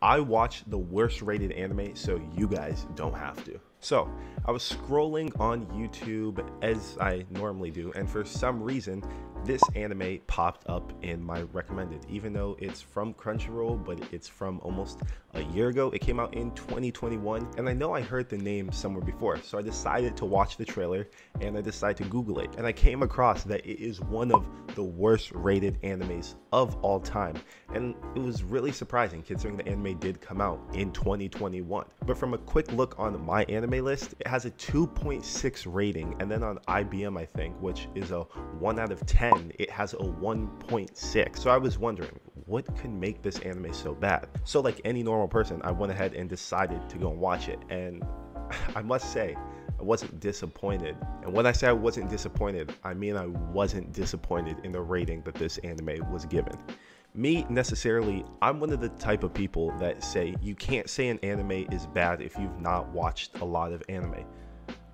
I watch the worst rated anime so you guys don't have to. So I was scrolling on YouTube as I normally do, and for some reason this anime popped up in my recommended, even though it's from Crunchyroll, but it's from almost a year ago. It came out in 2021, and I know I heard the name somewhere before, so I decided to watch the trailer and I decided to Google it, and I came across that it is one of the worst rated animes of all time. And it was really surprising considering the anime did come out in 2021. But from a quick look on my anime list, it has a 2.6 rating, and then on IBM, I think, which is a 1 out of 10, it has a 1.6. So I was wondering, what could make this anime so bad? So like any normal person, I went ahead and decided to go and watch it, and I must say, I wasn't disappointed. And when I say I wasn't disappointed, I mean I wasn't disappointed in the rating that this anime was given. Me, necessarily, I'm one of the type of people that say you can't say an anime is bad if you've not watched a lot of anime.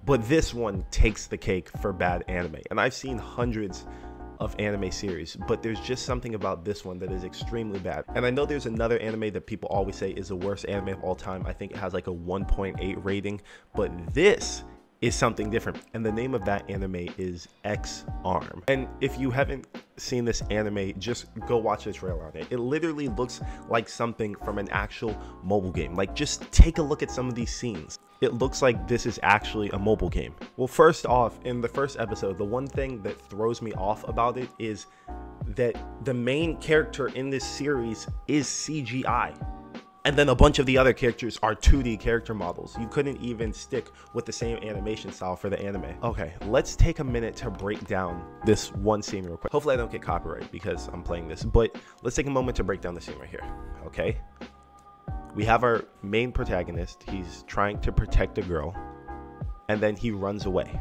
But this one takes the cake for bad anime. And I've seen hundreds of anime series, but there's just something about this one that is extremely bad. And I know there's another anime that people always say is the worst anime of all time. I think it has like a 1.8 rating, but this is something different, and the name of that anime is Exarm. And if you haven't seen this anime, just go watch the trailer on it. It literally looks like something from an actual mobile game. Like, just take a look at some of these scenes. It looks like this is actually a mobile game. Well, first off, in the first episode, the one thing that throws me off about it is that the main character in this series is CGI. And then a bunch of the other characters are 2D character models. You couldn't even stick with the same animation style for the anime. Okay, let's take a minute to break down this one scene real quick. Hopefully I don't get copyright because I'm playing this, but let's take a moment to break down the scene right here, okay? We have our main protagonist. He's trying to protect a girl, and then he runs away.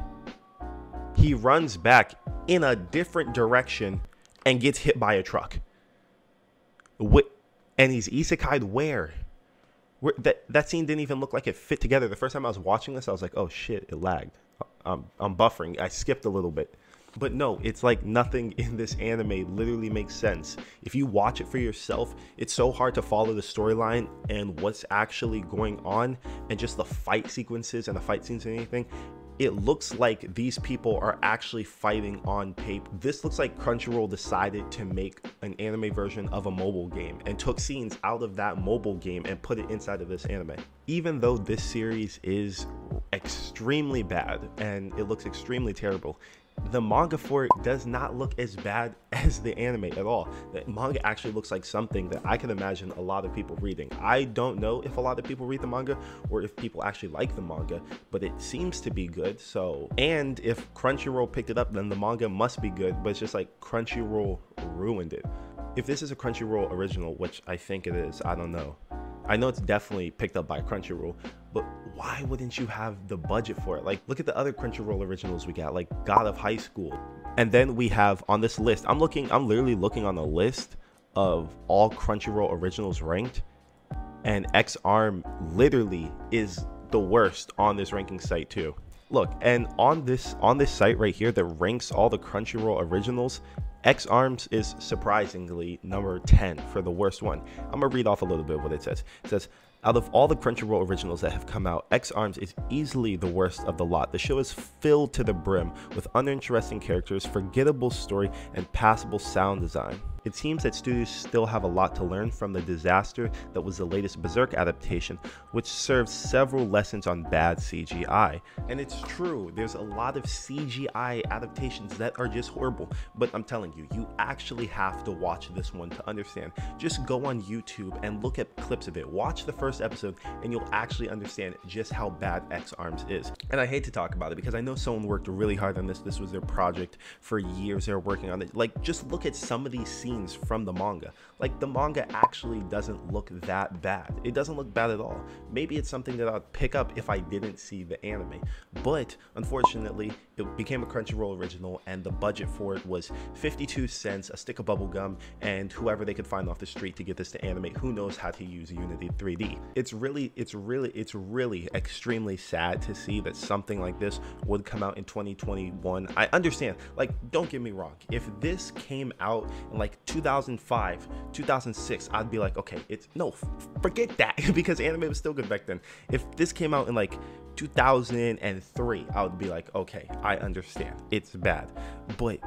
He runs back in a different direction and gets hit by a truck. And he's isekai'd where? That scene didn't even look like it fit together. The first time I was watching this, I was like, oh shit, it lagged. I'm buffering. I skipped a little bit. But no, it's like nothing in this anime literally makes sense. If you watch it for yourself, it's so hard to follow the storyline and what's actually going on, and just the fight sequences and the fight scenes and anything. It looks like these people are actually fighting on paper. This looks like Crunchyroll decided to make an anime version of a mobile game and took scenes out of that mobile game and put it inside of this anime. Even though this series is extremely bad and it looks extremely terrible, the manga for it does not look as bad as the anime at all. The manga actually looks like something that I can imagine a lot of people reading. I don't know if a lot of people read the manga or if people actually like the manga, but it seems to be good. So, and if Crunchyroll picked it up, then the manga must be good, but it's just like Crunchyroll ruined it. If this is a Crunchyroll original, which I think it is, I don't know. I know it's definitely picked up by Crunchyroll, but why wouldn't you have the budget for it? Like, look at the other Crunchyroll originals we got, like God of High School. And then we have on this list, I'm literally looking on a list of all Crunchyroll originals ranked, and Exarm literally is the worst on this ranking site too. Look, and on this site right here that ranks all the Crunchyroll originals, Exarms is surprisingly number 10 for the worst one. I'm gonna read off a little bit of what it says. It says, out of all the Crunchyroll originals that have come out, Exarms is easily the worst of the lot. The show is filled to the brim with uninteresting characters, forgettable story, and passable sound design. It seems that studios still have a lot to learn from the disaster that was the latest Berserk adaptation, which serves several lessons on bad CGI. And it's true, there's a lot of CGI adaptations that are just horrible, but I'm telling you, you actually have to watch this one to understand. Just go on YouTube and look at clips of it. Watch the first episode and you'll actually understand just how bad Exarms is. And I hate to talk about it because I know someone worked really hard on this. This was their project for years. They were working on it. Like, just look at some of these scenes from the manga. Like, the manga actually doesn't look that bad. It doesn't look bad at all. Maybe it's something that I'd pick up if I didn't see the anime, but unfortunately it became a Crunchyroll original, and the budget for it was 52 cents, a stick of bubble gum, and whoever they could find off the street to get this to animate who knows how to use Unity 3D. It's really extremely sad to see that something like this would come out in 2021. I understand, like, don't get me wrong, if this came out in like 2005, 2006, I'd be like, okay, it's no, forget that, because anime was still good back then. If this came out in like 2003, I would be like, okay, I understand, it's bad. But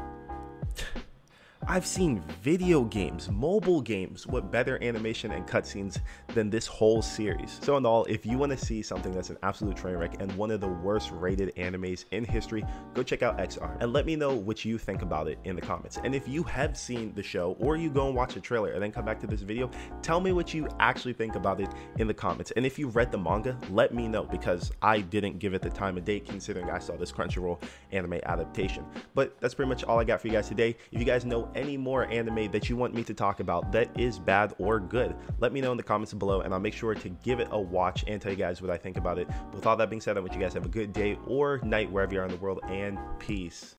I've seen video games, mobile games, with better animation and cutscenes than this whole series. So in all, if you want to see something that's an absolute train wreck and one of the worst rated animes in history, go check out exarm and let me know what you think about it in the comments. And if you have seen the show, or you go and watch a trailer and then come back to this video, tell me what you actually think about it in the comments. And if you read the manga, let me know, because I didn't give it the time of day considering I saw this Crunchyroll anime adaptation. But that's pretty much all I got for you guys today. If you guys know any more anime that you want me to talk about that is bad or good, let me know in the comments below, and I'll make sure to give it a watch and tell you guys what I think about it. With all that being said, I want you guys to have a good day or night wherever you are in the world, and peace.